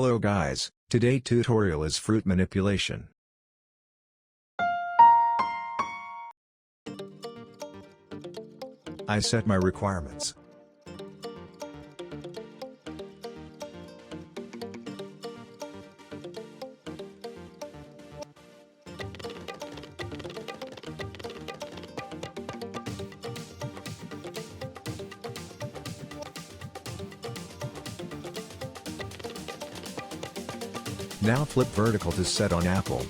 Hello guys, today tutorial is fruit manipulation. I set my requirements. Now flip vertical to set on apple.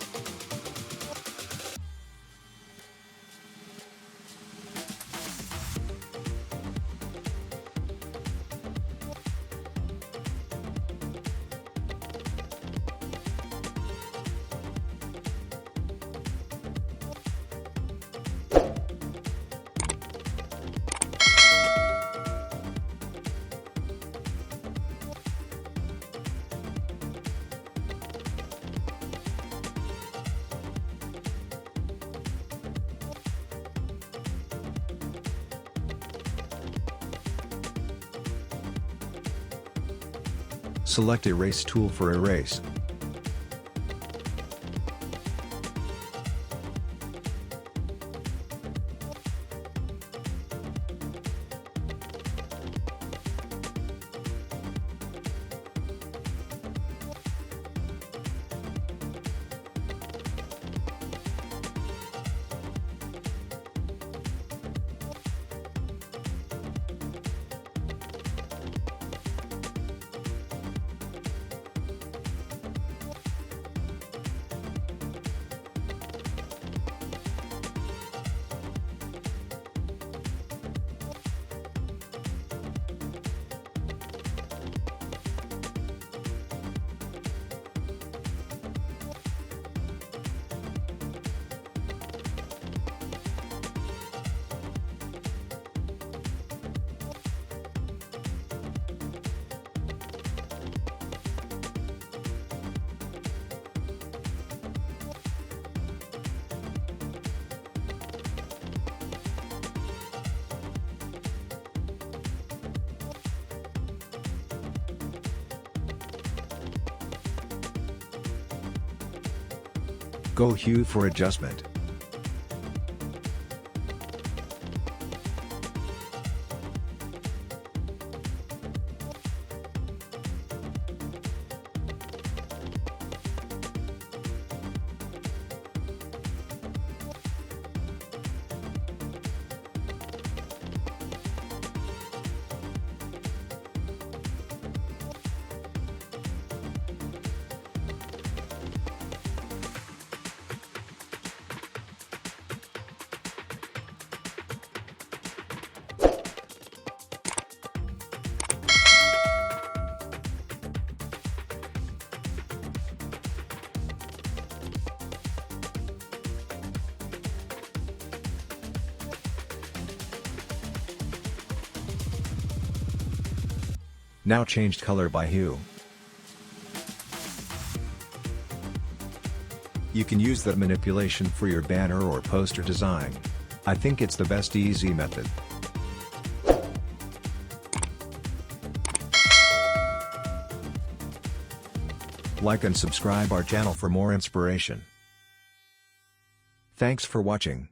Select Erase tool for erase. Go hue for adjustment. Now changed color by hue. You can use that manipulation for your banner or poster design. I think it's the best easy method. Like and subscribe our channel for more inspiration. Thanks for watching.